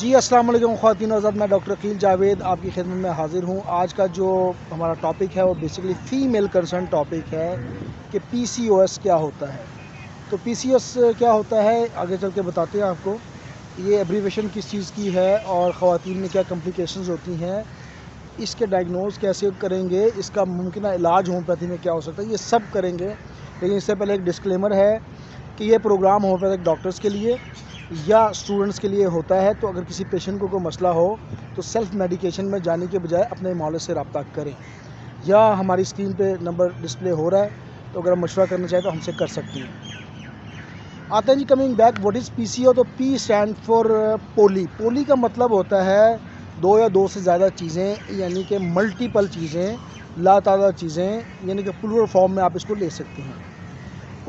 जी अस्सलाम वालेकुम ख़वातीन हज़रात, मैं डॉक्टर अकील जावेद आपकी खिदमत में हाज़िर हूँ। आज का जो हमारा टॉपिक है वो बेसिकली फ़ीमेल कंसर्न टॉपिक है कि पीसीओएस क्या होता है। तो पीसीओएस क्या होता है आगे चल के बताते हैं आपको। ये एब्रीवेशन किस चीज़ की है और ख़वातीन में क्या कॉम्प्लिकेशंस होती हैं, इसके डायग्नोज कैसे करेंगे, इसका मुमकिन इलाज होम्योपैथी में क्या हो सकता है, ये सब करेंगे। लेकिन इससे पहले एक डिस्क्लेमर है कि ये प्रोग्राम होम्योपैथिक डॉक्टर्स के लिए या स्टूडेंट्स के लिए होता है। तो अगर किसी पेशेंट को कोई मसला हो तो सेल्फ़ मेडिकेशन में जाने के बजाय अपने मौलवी से रब्ता करें, या हमारी स्क्रीन पे नंबर डिस्प्ले हो रहा है, तो अगर आप मशवरा करना चाहें तो हमसे कर सकते हैं। आते हैं जी, coming back, what is PCO. तो P stand for poly. Poly का मतलब होता है दो या दो से ज़्यादा चीज़ें, यानी कि मल्टीपल चीज़ें, लातादाद चीज़ें, यानी कि प्लूरल फॉर्म में आप इसको ले सकते हैं।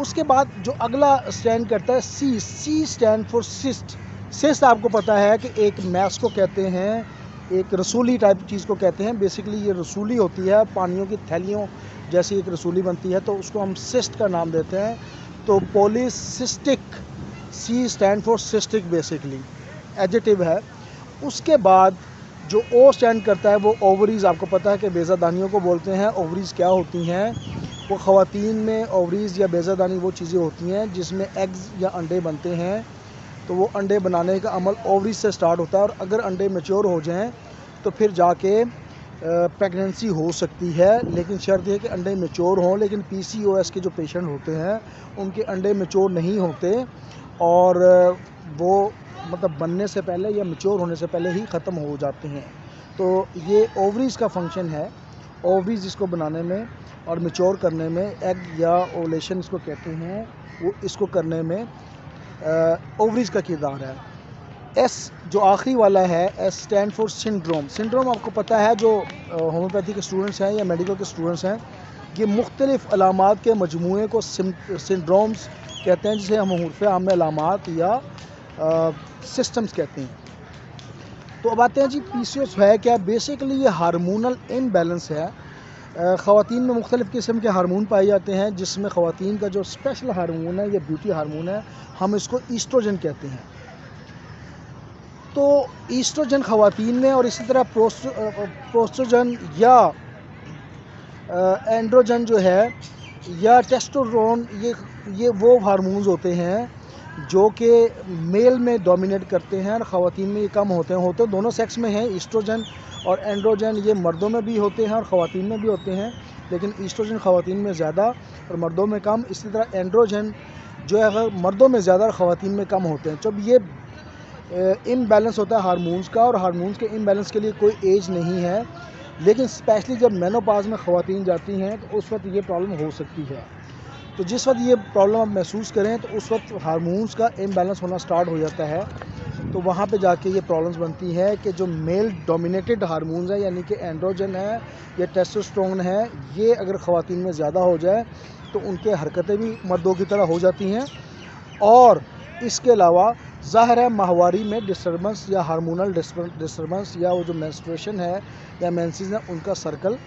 उसके बाद जो अगला स्टैंड करता है सी। सी स्टैंड फॉर सिस्ट। सिस्ट आपको पता है कि एक मैस को कहते हैं, एक रसूली टाइप चीज़ को कहते हैं। बेसिकली ये रसूली होती है, पानियों की थैलियों जैसी एक रसूली बनती है, तो उसको हम सिस्ट का नाम देते हैं। तो polycystic, C stand for cystic basically adjective है। उसके बाद जो ओ स्टैंड करता है वो ओवरीज़। आपको पता है कि बेज़ादानियों को बोलते हैं। ओवरीज़ क्या होती हैं? वो ख़वातीन में ओवरीज़ या बेज़ादानी वो चीज़ें होती हैं जिसमें एग्स या अंडे बनते हैं। तो वो अंडे बनाने का अमल ओवरीज से स्टार्ट होता है, और अगर अंडे मैच्योर हो जाएं तो फिर जाके प्रेगनेंसी हो सकती है। लेकिन शर्त यह है कि अंडे मैच्योर हों। लेकिन पीसीओएस के जो पेशेंट होते हैं उनके अंडे मैच्योर नहीं होते, और वो मतलब बनने से पहले या मैच्योर होने से पहले ही ख़त्म हो जाते हैं। तो ये ओवरीज़ का फंक्शन है। ओवरीज़ इसको बनाने में और मैच्योर करने में, एग या ओवुलेशन इसको कहते हैं, वो इसको करने में ओवरीज़ का किरदार है। एस जो आखिरी वाला है, S stand for syndrome. Syndrome आपको पता है, जो होम्योपैथी के स्टूडेंट्स हैं या मेडिकल के स्टूडेंट्स हैं, ये मुख्तलिफ़ अलामात के मजमूए को सिंड्रोम्स कहते हैं, जिसे हम उर्फ़ आम में अलामात या सिस्टम्स कहते हैं। तो अब आते हैं जी, पीसीओएस है क्या। बेसिकली ये हार्मोनल इम्बैलेंस है। ख़वातीन में मुख्तलिफ़ किस्म के हार्मोन पाए जाते हैं, जिसमें ख़वातीन का जो स्पेशल हार्मोन है, ये ब्यूटी हार्मोन है, हम इसको ईस्ट्रोजन कहते हैं। तो ईस्ट्रोजन ख़वातीन में, और इसी तरह प्रोस्ट्रोजन या एंड्रोजन जो है, या टेस्टोस्टेरोन, ये वो हार्मोन्स होते हैं जो कि मेल में डोमिनेट करते हैं और ख़वातीन में ये कम होते दोनों सेक्स में हैं। ईस्ट्रोजन और एंड्रोजन ये मर्दों में भी होते हैं और ख़वातीन में भी होते हैं, लेकिन ईस्ट्रोजन ख़वातीन में ज़्यादा और मर्दों में कम। इसी तरह एंड्रोजन जो है अगर मर्दों में ज़्यादा और ख़वातीन में कम होते हैं। जब ये इम्बैलेंस होता है हार्मोन्स का, और हार्मोन्स के इम्बैलेंस के लिए कोई एज नहीं है, लेकिन स्पेशली जब मेनोपॉज में ख़वातीन जाती हैं तो उस वक्त ये प्रॉब्लम हो सकती है। तो जिस वक्त ये प्रॉब्लम आप महसूस करें तो उस वक्त हार्मोन्स का इम्बैलेंस होना स्टार्ट हो जाता है। तो वहाँ पे जाके ये प्रॉब्लम्स बनती है कि जो मेल डोमिनेटेड हार्मोन्स है, यानी कि एंड्रोजन है या टेस्टोस्टेरोन है, ये अगर ख़वातीन में ज़्यादा हो जाए तो उनके हरकतें भी मर्दों की तरह हो जाती हैं। और इसके अलावा ज़ाहिर है माहवारी में डिस्टर्बेंस या हार्मोनल डिस्टर्बेंस, या वो जो मेंस्ट्रुएशन है या मेंसेस है, उनका सर्कल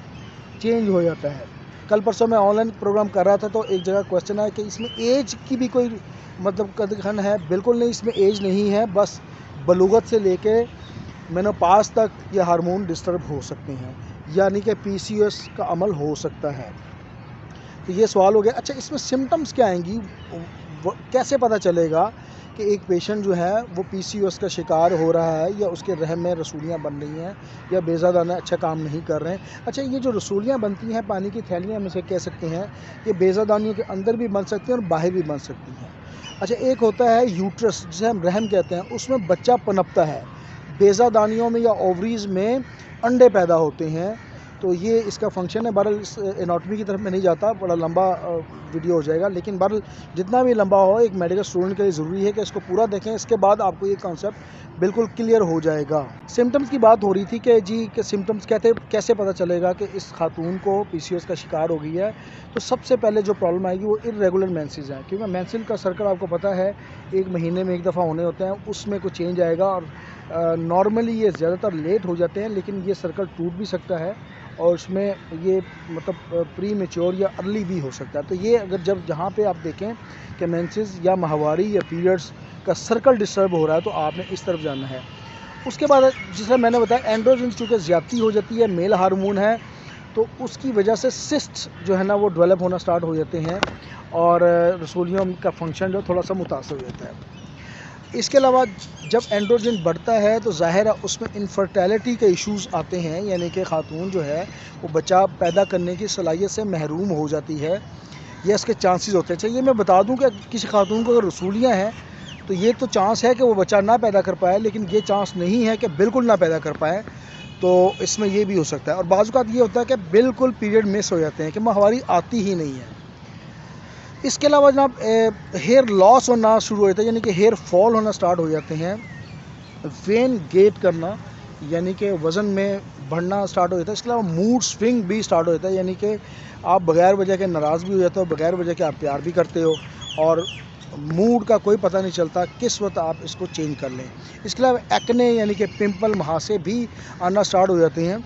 चेंज हो जाता है। कल परसों मैं ऑनलाइन प्रोग्राम कर रहा था तो एक जगह क्वेश्चन आया कि इसमें एज की भी कोई मतलब कदखन है। बिल्कुल नहीं, इसमें एज नहीं है, बस बलूगत से लेके मेनोपॉज तक ये हार्मोन डिस्टर्ब हो सकते हैं, यानी कि पीसीओएस का अमल हो सकता है। तो ये सवाल हो गया। अच्छा, इसमें सिम्टम्स क्या आएंगी, कैसे पता चलेगा कि एक पेशेंट जो है वो पीसीओएस का शिकार हो रहा है, या उसके रहम में रसूलियाँ बन रही हैं, या बेज़ादाना अच्छा काम नहीं कर रहे हैं। अच्छा, ये जो रसूलियाँ बनती हैं, पानी की थैलियाँ हम इसे कह सकते हैं, ये बेज़ादानियों के अंदर भी बन सकती हैं और बाहर भी बन सकती हैं। अच्छा, एक होता है यूट्रस, जिसे हम रहम कहते हैं, उसमें बच्चा पनपता है। बेज़ादानियों में या ओवरीज़ में अंडे पैदा होते हैं। तो ये इसका फंक्शन है। बहरहाल इस एनाटॉमी की तरफ में नहीं जाता, बड़ा लंबा वीडियो हो जाएगा, लेकिन बहरहाल जितना भी लंबा हो, एक मेडिकल स्टूडेंट के लिए ज़रूरी है कि इसको पूरा देखें। इसके बाद आपको ये कॉन्सेप्ट बिल्कुल क्लियर हो जाएगा। सिम्टम्स की बात हो रही थी कि जी के सिम्टम्स कैसे पता चलेगा कि इस खातून को पीसीओएस का शिकार हो गई है। तो सबसे पहले जो प्रॉब्लम आएगी वो इर्रेगुलर मेंसेस हैं, क्योंकि मेंसिल का सर्कल आपको पता है एक महीने में एक दफ़ा होने होते हैं, उसमें कुछ चेंज आएगा। और नॉर्मली ये ज़्यादातर लेट हो जाते हैं, लेकिन ये सर्कल टूट भी सकता है, और उसमें ये मतलब प्री मेच्योर या अर्ली भी हो सकता है। तो ये अगर जहाँ पे आप देखें कि मेंसेस या माहवारी या पीरियड्स का सर्कल डिस्टर्ब हो रहा है, तो आपने इस तरफ जाना है। उसके बाद जिसमें मैंने बताया एंड्रोजन चूँकि ज़्यादती हो जाती है, मेल हार्मोन है, तो उसकी वजह से सिस्ट जो है ना वो डेवलप होना स्टार्ट हो जाते हैं और रसूलियों का फंक्शन जो थोड़ा सा मुतासर हो जाता है। इसके अलावा जब एंड्रोजन बढ़ता है तो ज़ाहिर है उसमें इनफर्टिलिटी के इश्यूज़ आते हैं, यानी कि ख़ातून जो है वो बच्चा पैदा करने की सलाहियत से महरूम हो जाती है या इसके चांसेस होते हैं। अच्छा, ये मैं बता दूं कि किसी खातून को अगर रसूलियाँ हैं तो ये तो चांस है कि वो बच्चा ना पैदा कर पाए, लेकिन ये चांस नहीं है कि बिल्कुल ना पैदा कर पाए। तो इसमें ये भी हो सकता है। और बाज़ औक़ात ये होता है कि बिल्कुल पीरियड मिस हो जाते हैं कि माहवारी आती ही नहीं है। इसके अलावा जनाब हेयर लॉस होना शुरू हो जाता है, यानी कि हेयर फॉल होना स्टार्ट हो जाते हैं। वेन गेट करना यानी कि वज़न में बढ़ना स्टार्ट हो जाता है। इसके अलावा मूड स्विंग भी स्टार्ट हो जाता है, यानी कि आप बग़ैर वजह के नाराज़ भी हो जाते हो, बग़ैर वजह के आप प्यार भी करते हो और मूड का कोई पता नहीं चलता किस वक्त आप इसको चेंज कर लें। इसके अलावा एक्ने यानी कि पिंपल मुहासे भी आना स्टार्ट हो जाते हैं।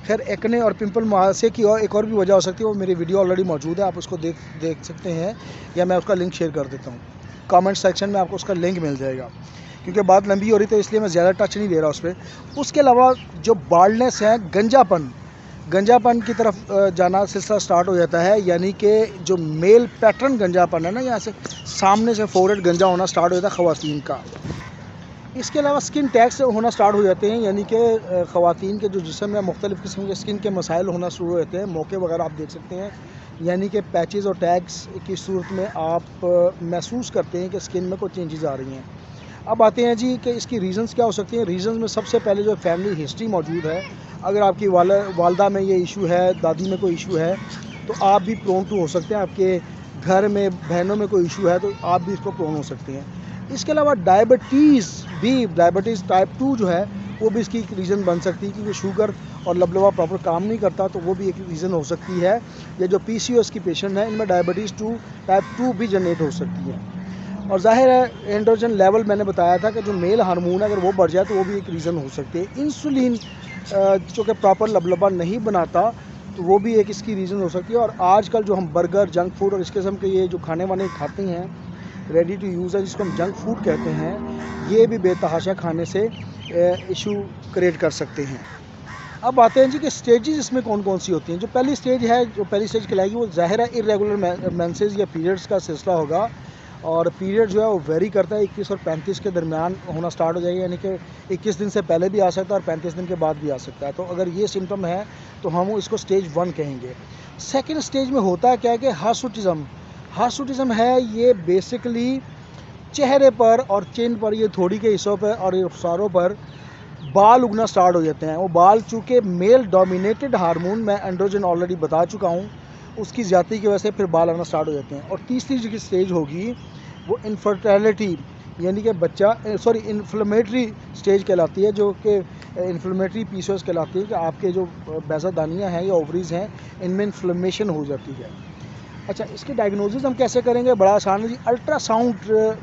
खैर, एक्ने और पिंपल मुहासे की और एक और भी वजह हो सकती है, वो मेरी वीडियो ऑलरेडी मौजूद है, आप उसको देख सकते हैं या मैं उसका लिंक शेयर कर देता हूँ। कमेंट सेक्शन में आपको उसका लिंक मिल जाएगा। क्योंकि बात लंबी हो रही तो इसलिए मैं ज़्यादा टच नहीं दे रहा उस पर। उसके अलावा जो बाल्डनेस है, गंजापन की तरफ जाना सिलसिला स्टार्ट हो जाता है, यानी कि जो मेल पैटर्न गंजापन है ना, यहाँ से सामने से फोरहेड गंजा होना स्टार्ट हो जाता है ख़वातीन का। इसके अलावा स्किन टैग्स होना स्टार्ट हो जाते हैं, यानी कि ख़वातीन के जो जिस्म में मुख्तलिफ़ किस्म के स्किन के मसाइल होना शुरू हो जाते हैं। मौके वगैरह आप देख सकते हैं, यानी कि पैचेस और टैग्स की सूरत में आप महसूस करते हैं कि स्किन में कोई चेंजेस आ रही हैं। अब आते हैं जी कि इसकी रीज़न्स क्या हो सकती हैं। रीज़न्स में सबसे पहले जो फैमिली हिस्ट्री मौजूद है, अगर आपकी वालदा में ये इशू है, दादी में कोई इशू है, तो आप भी प्रोन टू हो सकते हैं। आपके घर में बहनों में कोई इशू है तो आप भी इसको प्रोन हो सकते हैं। इसके अलावा डायबिटीज़ टाइप 2 जो है वो भी इसकी एक रीज़न बन सकती है, क्योंकि शुगर और लबलबा प्रॉपर काम नहीं करता, तो वो भी एक रीज़न हो सकती है। या जो PCOS की पेशेंट है, इनमें डायबिटीज़ टाइप 2 भी जनरेट हो सकती है। और ज़ाहिर है एंड्रोजन लेवल मैंने बताया था कि जो मेल हार्मोन है अगर वो बढ़ जाए तो वो भी एक रीज़न हो सकती है। इंसुलिन जो कि प्रॉपर लबलबा नहीं बनाता, तो वो भी एक इसकी रीज़न हो सकती है। और आजकल जो हम बर्गर, जंक फूड और इस किस्म के ये जो खाने वाने खाते हैं, रेडी टू यूज़ है, जिसको हम जंक फूड कहते हैं, ये भी बेतहाशा खाने से इशू क्रिएट कर सकते हैं। अब आते हैं जी कि स्टेजेस इसमें कौन कौन सी होती हैं। जो पहली स्टेज कहलाएगी, वो ज़ाहिर है इरेगुलर मेंसेस या पीरियड्स का सिलसिला होगा। और पीरियड जो है वो वेरी करता है, 21 और 35 के दरमियान होना स्टार्ट हो जाएगा, यानी कि 21 दिन से पहले भी आ सकता है और 35 दिन के बाद भी आ सकता है। तो अगर ये सिम्टम है तो हम इसको स्टेज 1 कहेंगे। सेकेंड स्टेज में होता है क्या है कि हार्सुटिज़म है, ये बेसिकली चेहरे पर और चिन पर, ये थोड़ी के हिस्सों पर और रुखसारों पर बाल उगना स्टार्ट हो जाते हैं। वो बाल चूँकि मेल डोमिनेटेड हार्मोन, मैं एंड्रोजन ऑलरेडी बता चुका हूँ, उसकी ज़्यादती की वजह से फिर बाल आना स्टार्ट हो जाते हैं। और तीसरी जो स्टेज होगी वो इनफर्टिलिटी यानी कि इन्फ्लेमेटरी स्टेज कहलाती है, जो कि इन्फ्लेमेटरी PCOS कहलाती है, कि आपके जो बैज़ादानियाँ हैं या ओवरीज़ हैं, इनमें इन्फ्लेमेशन हो जाती है। अच्छा, इसकी डायग्नोसिस हम कैसे करेंगे? बड़ा आसान है जी। अल्ट्रासाउंड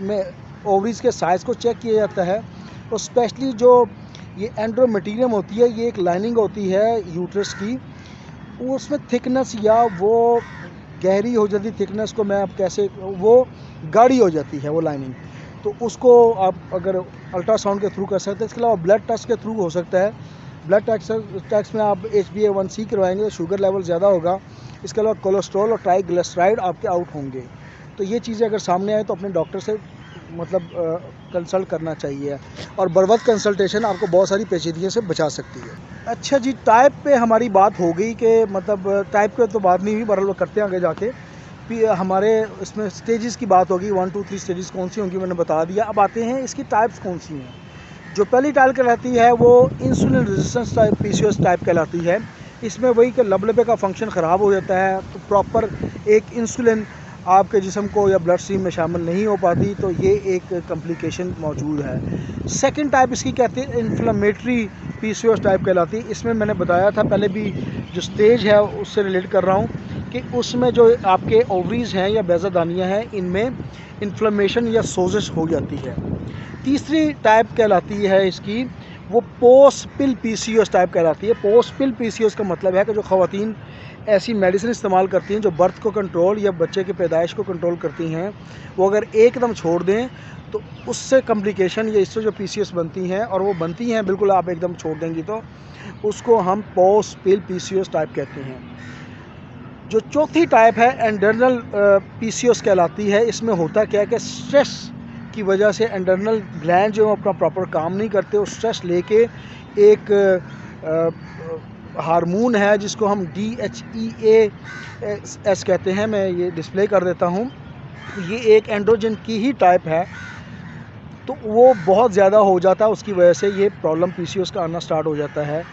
में ओवरीज़ के साइज़ को चेक किया जाता है। तो स्पेशली जो ये एंड्रोमेटेरियम होती है, ये एक लाइनिंग होती है यूट्रस की, उसमें थिकनेस या वो गहरी हो जाती है, थिकनेस को मैं अब कैसे, वो गाढ़ी हो जाती है वो लाइनिंग, तो उसको आप अगर अल्ट्रासाउंड के थ्रू कर सकते हैं। इसके अलावा ब्लड टेस्ट के थ्रू हो सकता है। ब्लड टेस्ट में आप HbA1c करवाएंगे तो शुगर लेवल ज़्यादा होगा। इसके अलावा कोलेस्ट्रॉल और ट्राइग्लिसराइड आपके आउट होंगे। तो ये चीज़ें अगर सामने आए तो अपने डॉक्टर से कंसल्ट करना चाहिए। और बर वक्त कंसल्टेशन आपको बहुत सारी पेचीदगियों से बचा सकती है। अच्छा जी, टाइप पे हमारी बात हो गई कि टाइप पे तो बात नहीं हुई, बहरहाल करते हैं आगे जाके। हमारे इसमें स्टेजेस की बात होगी, 1 2 3 स्टेजेस कौन सी होंगी मैंने बता दिया। अब आते हैं इसकी टाइप्स कौन सी हैं। जो पहली टाइप कहलाती है वो insulin resistance type PCOS type कहलाती है। इसमें वही कि लबलबे का फंक्शन ख़राब हो जाता है, तो प्रॉपर एक इंसुलिन आपके जिस्म को या ब्लड स्ट्रीम में शामिल नहीं हो पाती, तो ये एक कॉम्प्लिकेशन मौजूद है। सेकंड टाइप इसकी कहते हैं इन्फ्लेमेटरी PCOS टाइप कहलाती है। इसमें मैंने बताया था पहले भी, जो स्टेज है उससे रिलेट कर रहा हूँ कि उसमें जो आपके ओवरीज़ हैं या बैज़ादानियाँ हैं, इनमें इन्फ्लेमेशन या सोजिश हो जाती है। तीसरी टाइप कहलाती है इसकी, वो पोस्ट पिल PCOS टाइप कहलाती है। पोस्ट पिल PCOS का मतलब है कि जो ख़वातीन ऐसी मेडिसिन इस्तेमाल करती हैं जो बर्थ को कंट्रोल या बच्चे की पैदाइश को कंट्रोल करती हैं, वो अगर एकदम छोड़ दें तो उससे कॉम्प्लिकेशन या इससे जो PCOS बनती हैं, और वो बनती हैं बिल्कुल आप एकदम छोड़ देंगी तो उसको हम पोस्ट पिल PCOS टाइप कहते हैं। जो चौथी टाइप है एंडर्नल PCOS कहलाती है। इसमें होता क्या है कि स्ट्रेस की वजह से एंडर्नल ग्लैंड जो अपना प्रॉपर काम नहीं करते, वो स्ट्रेस लेके एक हार्मोन है जिसको हम DHEAS कहते हैं, मैं ये डिस्प्ले कर देता हूँ। ये एक एंड्रोजन की ही टाइप है, तो वो बहुत ज़्यादा हो जाता है, उसकी वजह से ये प्रॉब्लम PCOS का आना स्टार्ट हो जाता है।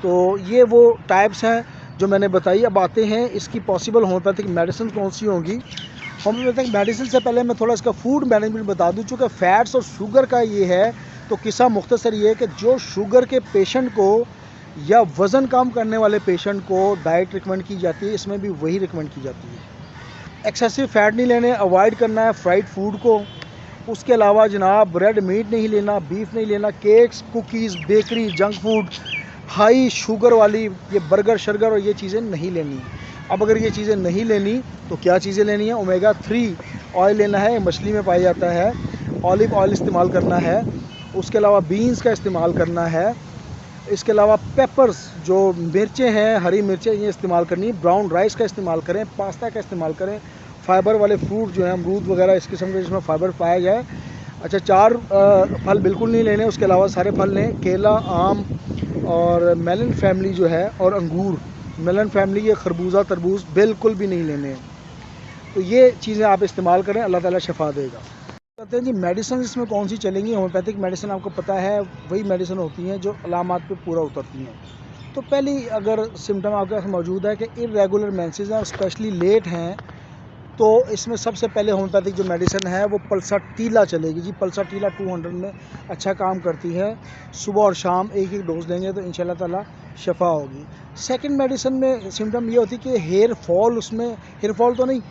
तो ये वो टाइप्स हैं जो मैंने बताई। अब आते हैं इसकी पॉसिबल होम्योपैथिक मेडिसिन कौन सी होंगी। होम्योपैथिक मेडिसिन से पहले मैं थोड़ा इसका फूड मैनेजमेंट बता दूं। चूँकि फैट्स और शुगर का ये है, तो किस्सा मुख्तसर ये है कि जो शुगर के पेशेंट को या वज़न कम करने वाले पेशेंट को डाइट रिकमेंड की जाती है, इसमें भी वही रिकमेंड की जाती है। एक्सेसिव फैट नहीं लेने, अवॉइड करना है फ्राइड फूड को। उसके अलावा जनाब ब्रेड मीट नहीं लेना, बीफ नहीं लेना, cakes, cookies, bakery, junk food, high sugar वाली ये बर्गर शर्गर और ये चीज़ें नहीं लेनी। अब अगर ये चीज़ें नहीं लेनी तो क्या चीज़ें लेनी है? ओमेगा 3 ऑयल लेना है, मछली में पाया जाता है। ऑलिव ऑयल इस्तेमाल करना है। उसके अलावा बीन्स का इस्तेमाल करना है। इसके अलावा पेपर्स, जो मिर्चें हैं, हरी मिर्चें, ये इस्तेमाल करनी है। ब्राउन राइस का इस्तेमाल करें, पास्ता का इस्तेमाल करें। फाइबर वाले फ्रूट जो हैं, अमरूद वगैरह इस किस्म के जिसमें फाइबर पाया जाए। अच्छा, 4 फल बिल्कुल नहीं लेने, उसके अलावा सारे फल लें। केला, आम और मेलन फैमिली जो है, और अंगूर। मेलन फैमिली ये खरबूजा, तरबूज बिल्कुल भी नहीं लेने हैं। तो ये चीज़ें आप इस्तेमाल करें, अल्लाह ताला शफा देगा। कहते हैं जी मेडिसिन इसमें कौन सी चलेंगी। होम्योपैथिक मेडिसिन आपको पता है वही मेडिसिन होती हैं जो अलामात पे पूरा उतरती हैं। तो पहली अगर सिम्टम आपके पास मौजूद है कि इरेगुलर मेंसेस हैं और स्पेशली लेट हैं, तो इसमें सबसे पहले होम्योपैथिक जो मेडिसिन है वो पल्साटीला चलेगी जी। पल्साटीला 200 में अच्छा काम करती है। सुबह और शाम एक एक डोज लेंगे तो इंशाल्लाह ताला शफा होगी। सेकंड मेडिसिन में सिम्टम ये होती है कि हेयर फॉल, उसमें हेयर फॉल तो नहीं,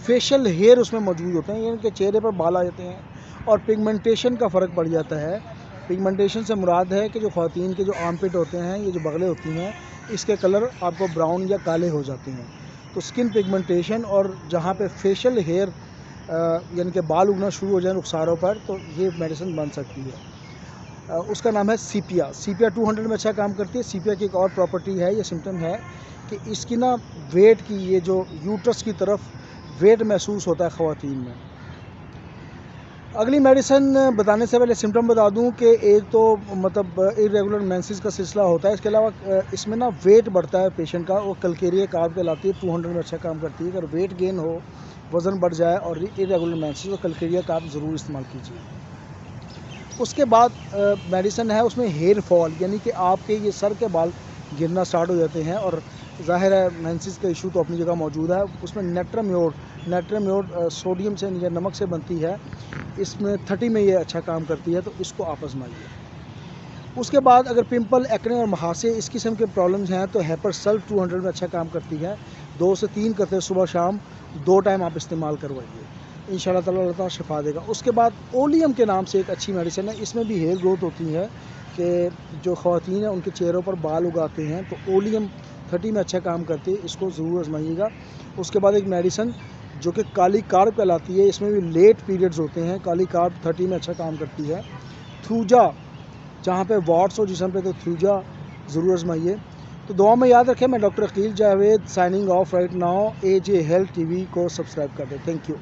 फेशियल हेयर उसमें मौजूद होते हैं, यानी कि चेहरे पर बाल आ जाते हैं और पिगमेंटेशन का फ़र्क पड़ जाता है। पिगमेंटेशन से मुराद है कि जो ख़वातीन के जो आर्मपिट होते हैं, ये जो बगलें होती हैं, इसके कलर आपको ब्राउन या काले हो जाते हैं। तो स्किन पिगमेंटेशन और जहाँ पे फेशियल हेयर यानी कि बाल उगना शुरू हो जाए रुखसारों पर, तो ये मेडिसिन बन सकती है। उसका नाम है सीपिया। सीपिया 200 में अच्छा काम करती है। सीपिया की एक और प्रॉपर्टी है, ये सिम्टम है कि इसकी ना वेट की, ये जो यूट्रस की तरफ वेट महसूस होता है ख़वातीन में। अगली मेडिसिन बताने से पहले सिम्टम बता दूं कि एक तो मतलब इरेगुलर मेंसेस का सिलसिला होता है। इसके अलावा इसमें ना वेट बढ़ता है पेशेंट का, वो कलकेरिया कार्ब कहलाती है। 200 में अच्छा काम करती है। अगर वेट गेन हो, वज़न बढ़ जाए और इरेगुलर मेंसेस, तो कलकेरिया कार्ब ज़रूर इस्तेमाल कीजिए। उसके बाद मेडिसिन है उसमें हेयर फॉल, यानी कि आपके ये सर के बाल गिरना स्टार्ट हो जाते हैं, और ज़ाहिर है मेंसेस का इशू तो अपनी जगह मौजूद है। उसमें नेट्रम्योर सोडियम से या नमक से बनती है। इसमें 30 में ये अच्छा काम करती है, तो इसको आप आजमाइए। उसके बाद अगर पिंपल, एक्ने और मुहासे इस किस्म के प्रॉब्लम्स हैं तो हेपर सल्फ 200 में अच्छा काम करती है। 2 से 3 करते हैं, सुबह शाम 2 टाइम आप इस्तेमाल करवाइए, इंशाल्लाह ताला अल्लाह ताला शिफा देगा। उसके बाद ओलियम के नाम से एक अच्छी मेडिसिन है। इसमें भी हेयर ग्रोथ होती है कि जो ख़वातीन हैं उनके चेहरों पर बाल उगाते हैं, तो ओलियम 30 में अच्छा काम करती है, इसको ज़रूर आजमाइएगा। उसके बाद एक मेडिसिन जो कि काली कार्ब कहलाती है, इसमें भी लेट पीरियड्स होते हैं। काली कार्ब 30 में अच्छा काम करती है। थ्रूजा, जहाँ पे वॉट्स हो जिसम पे, तो थ्रूजा ज़रूर आजमाइए। तो दुआ में याद रखें, मैं doctor Akeel Javed signing off right now. AJ health TV को सब्सक्राइब कर दें। Thank you.